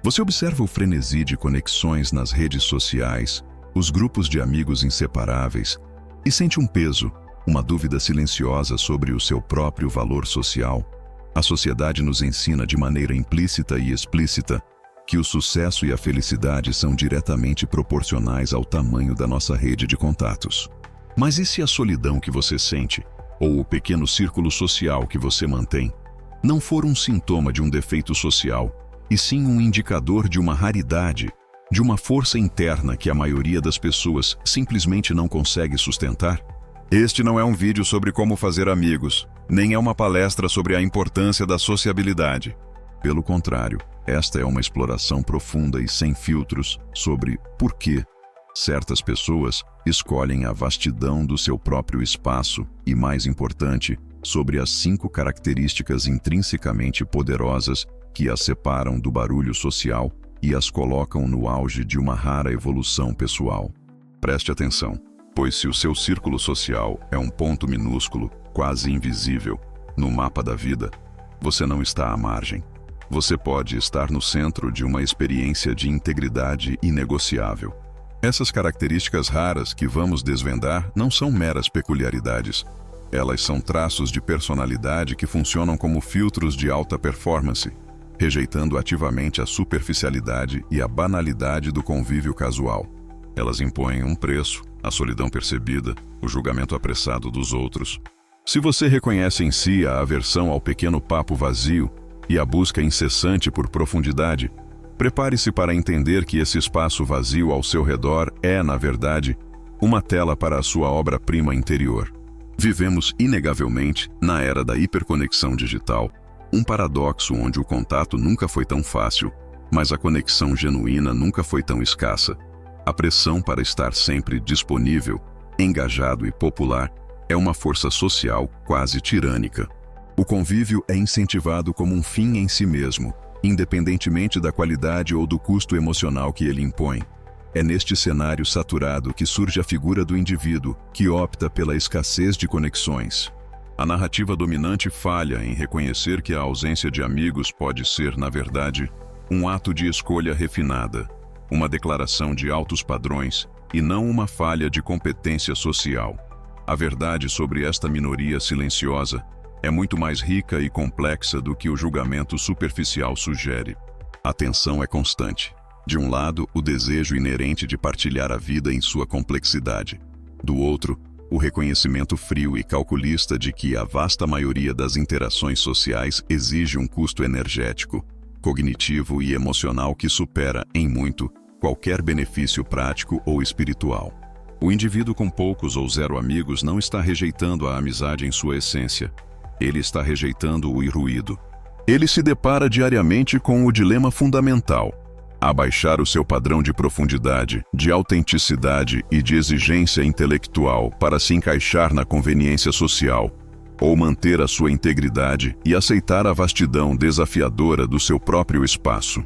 Você observa o frenesi de conexões nas redes sociais, os grupos de amigos inseparáveis e sente um peso, uma dúvida silenciosa sobre o seu próprio valor social. A sociedade nos ensina de maneira implícita e explícita que o sucesso e a felicidade são diretamente proporcionais ao tamanho da nossa rede de contatos. Mas e se a solidão que você sente, ou o pequeno círculo social que você mantém, não for um sintoma de um defeito social, e sim um indicador de uma raridade, de uma força interna que a maioria das pessoas simplesmente não consegue sustentar? Este não é um vídeo sobre como fazer amigos, nem é uma palestra sobre a importância da sociabilidade. Pelo contrário, esta é uma exploração profunda e sem filtros sobre por que certas pessoas escolhem a vastidão do seu próprio espaço e, mais importante, sobre as 5 características intrinsecamente poderosas que as separam do barulho social e as colocam no auge de uma rara evolução pessoal. Preste atenção, pois se o seu círculo social é um ponto minúsculo, quase invisível, no mapa da vida, você não está à margem. Você pode estar no centro de uma experiência de integridade inegociável. Essas características raras que vamos desvendar não são meras peculiaridades. Elas são traços de personalidade que funcionam como filtros de alta performance, rejeitando ativamente a superficialidade e a banalidade do convívio casual. Elas impõem um preço, a solidão percebida, o julgamento apressado dos outros. Se você reconhece em si a aversão ao pequeno papo vazio e a busca incessante por profundidade, prepare-se para entender que esse espaço vazio ao seu redor é, na verdade, uma tela para a sua obra-prima interior. Vivemos, inegavelmente, na era da hiperconexão digital, um paradoxo onde o contato nunca foi tão fácil, mas a conexão genuína nunca foi tão escassa. A pressão para estar sempre disponível, engajado e popular é uma força social quase tirânica. O convívio é incentivado como um fim em si mesmo, independentemente da qualidade ou do custo emocional que ele impõe. É neste cenário saturado que surge a figura do indivíduo que opta pela escassez de conexões. A narrativa dominante falha em reconhecer que a ausência de amigos pode ser, na verdade, um ato de escolha refinada, uma declaração de altos padrões e não uma falha de competência social. A verdade sobre esta minoria silenciosa é muito mais rica e complexa do que o julgamento superficial sugere. A tensão é constante. De um lado, o desejo inerente de partilhar a vida em sua complexidade. Do outro, o reconhecimento frio e calculista de que a vasta maioria das interações sociais exige um custo energético, cognitivo e emocional que supera, em muito, qualquer benefício prático ou espiritual. O indivíduo com poucos ou zero amigos não está rejeitando a amizade em sua essência. Ele está rejeitando o ruído. Ele se depara diariamente com o dilema fundamental: abaixar o seu padrão de profundidade, de autenticidade e de exigência intelectual para se encaixar na conveniência social, ou manter a sua integridade e aceitar a vastidão desafiadora do seu próprio espaço.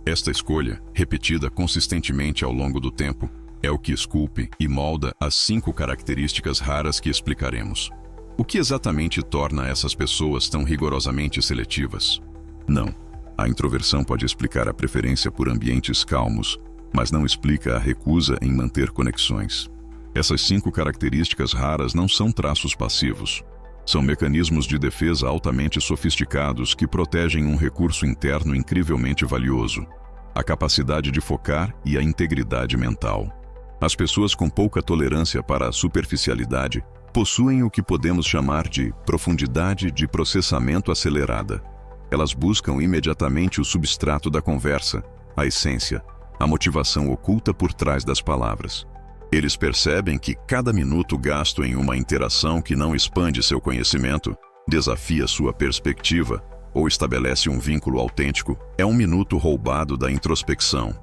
Esta escolha, repetida consistentemente ao longo do tempo, é o que esculpe e molda as 5 características raras que explicaremos. O que exatamente torna essas pessoas tão rigorosamente seletivas? Não. A introversão pode explicar a preferência por ambientes calmos, mas não explica a recusa em manter conexões. Essas 5 características raras não são traços passivos. São mecanismos de defesa altamente sofisticados que protegem um recurso interno incrivelmente valioso: a capacidade de focar e a integridade mental. As pessoas com pouca tolerância para a superficialidade possuem o que podemos chamar de profundidade de processamento acelerada. Elas buscam imediatamente o substrato da conversa, a essência, a motivação oculta por trás das palavras. Eles percebem que cada minuto gasto em uma interação que não expande seu conhecimento, desafia sua perspectiva ou estabelece um vínculo autêntico é um minuto roubado da introspecção,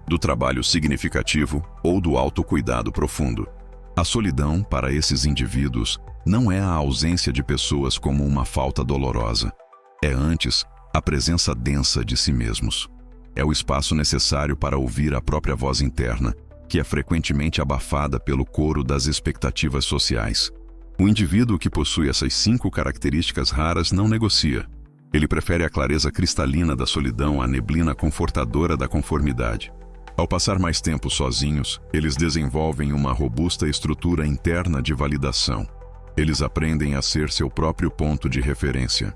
do trabalho significativo ou do autocuidado profundo. A solidão, para esses indivíduos, não é a ausência de pessoas como uma falta dolorosa. É antes a presença densa de si mesmos. É o espaço necessário para ouvir a própria voz interna, que é frequentemente abafada pelo coro das expectativas sociais. O indivíduo que possui essas 5 características raras não negocia. Ele prefere a clareza cristalina da solidão à neblina confortadora da conformidade. Ao passar mais tempo sozinhos, eles desenvolvem uma robusta estrutura interna de validação. Eles aprendem a ser seu próprio ponto de referência.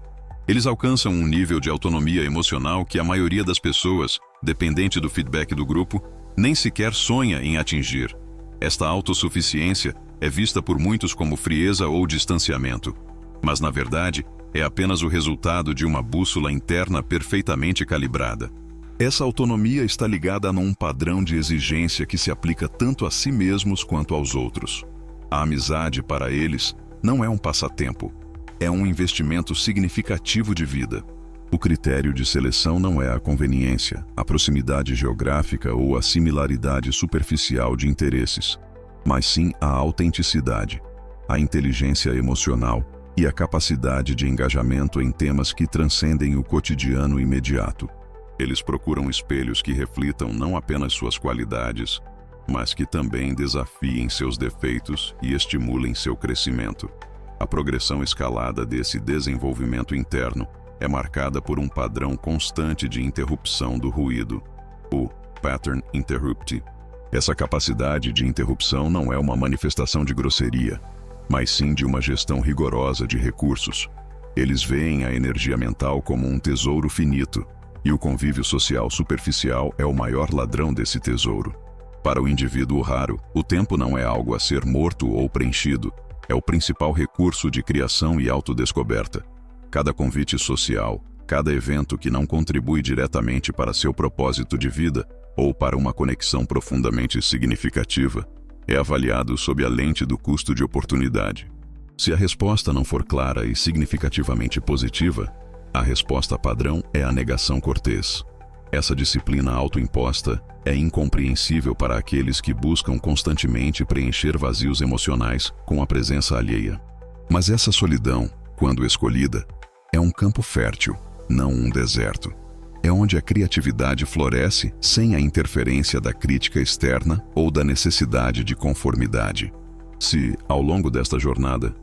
Eles alcançam um nível de autonomia emocional que a maioria das pessoas, dependente do feedback do grupo, nem sequer sonha em atingir. Esta autossuficiência é vista por muitos como frieza ou distanciamento, mas na verdade é apenas o resultado de uma bússola interna perfeitamente calibrada. Essa autonomia está ligada a um padrão de exigência que se aplica tanto a si mesmos quanto aos outros. A amizade, para eles, não é um passatempo, é um investimento significativo de vida. O critério de seleção não é a conveniência, a proximidade geográfica ou a similaridade superficial de interesses, mas sim a autenticidade, a inteligência emocional e a capacidade de engajamento em temas que transcendem o cotidiano imediato. Eles procuram espelhos que reflitam não apenas suas qualidades, mas que também desafiem seus defeitos e estimulem seu crescimento. A progressão escalada desse desenvolvimento interno é marcada por um padrão constante de interrupção do ruído, o pattern interrupti. Essa capacidade de interrupção não é uma manifestação de grosseria, mas sim de uma gestão rigorosa de recursos. Eles veem a energia mental como um tesouro finito, e o convívio social superficial é o maior ladrão desse tesouro. Para o indivíduo raro, o tempo não é algo a ser morto ou preenchido, é o principal recurso de criação e autodescoberta. Cada convite social, cada evento que não contribui diretamente para seu propósito de vida ou para uma conexão profundamente significativa, é avaliado sob a lente do custo de oportunidade. Se a resposta não for clara e significativamente positiva, a resposta padrão é a negação cortês. Essa disciplina autoimposta é incompreensível para aqueles que buscam constantemente preencher vazios emocionais com a presença alheia. Mas essa solidão, quando escolhida, é um campo fértil, não um deserto. É onde a criatividade floresce sem a interferência da crítica externa ou da necessidade de conformidade. Se, ao longo desta jornada,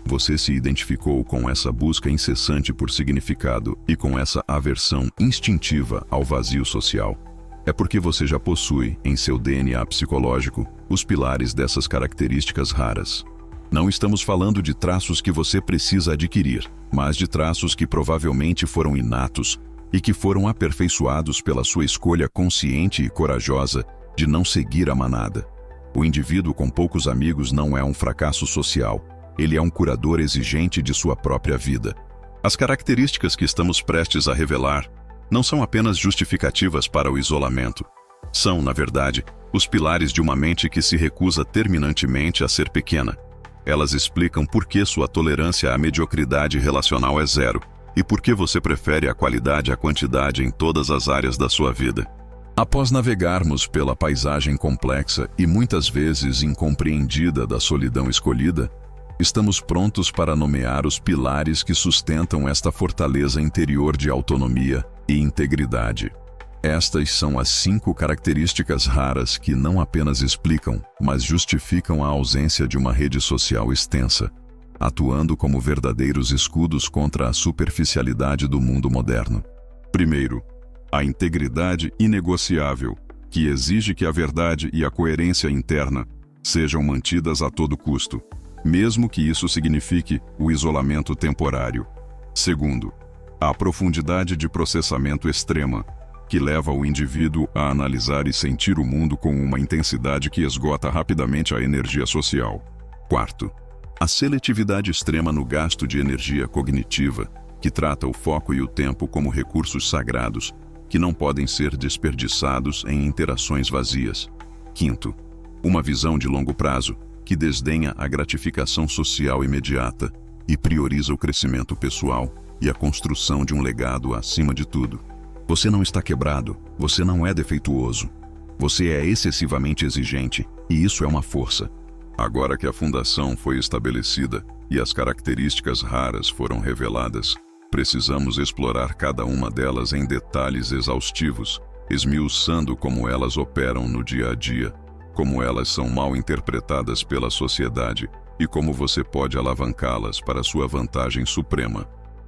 você se identificou com essa busca incessante por significado e com essa aversão instintiva ao vazio social, é porque você já possui, em seu DNA psicológico, os pilares dessas características raras. Não estamos falando de traços que você precisa adquirir, mas de traços que provavelmente foram inatos e que foram aperfeiçoados pela sua escolha consciente e corajosa de não seguir a manada. O indivíduo com poucos amigos não é um fracasso social, ele é um curador exigente de sua própria vida. As características que estamos prestes a revelar não são apenas justificativas para o isolamento. São, na verdade, os pilares de uma mente que se recusa terminantemente a ser pequena. Elas explicam por que sua tolerância à mediocridade relacional é zero e por que você prefere a qualidade à quantidade em todas as áreas da sua vida. Após navegarmos pela paisagem complexa e muitas vezes incompreendida da solidão escolhida, estamos prontos para nomear os pilares que sustentam esta fortaleza interior de autonomia e integridade. Estas são as 5 características raras que não apenas explicam, mas justificam a ausência de uma rede social extensa, atuando como verdadeiros escudos contra a superficialidade do mundo moderno. Primeiro, a integridade inegociável, que exige que a verdade e a coerência interna sejam mantidas a todo custo, mesmo que isso signifique o isolamento temporário. Segundo, a profundidade de processamento extrema, que leva o indivíduo a analisar e sentir o mundo com uma intensidade que esgota rapidamente a energia social. Quarto, a seletividade extrema no gasto de energia cognitiva, que trata o foco e o tempo como recursos sagrados, que não podem ser desperdiçados em interações vazias. Quinto, uma visão de longo prazo, que desdenha a gratificação social imediata e prioriza o crescimento pessoal e a construção de um legado acima de tudo. Você não está quebrado, você não é defeituoso. Você é excessivamente exigente, e isso é uma força. Agora que a fundação foi estabelecida e as características raras foram reveladas, precisamos explorar cada uma delas em detalhes exaustivos, esmiuçando como elas operam no dia a dia, como elas são mal interpretadas pela sociedade e como você pode alavancá-las para sua vantagem suprema.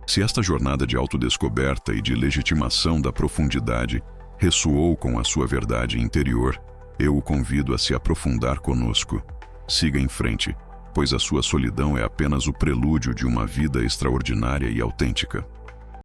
Se esta jornada de autodescoberta e de legitimação da profundidade ressoou com a sua verdade interior, eu o convido a se aprofundar conosco. Siga em frente, pois a sua solidão é apenas o prelúdio de uma vida extraordinária e autêntica.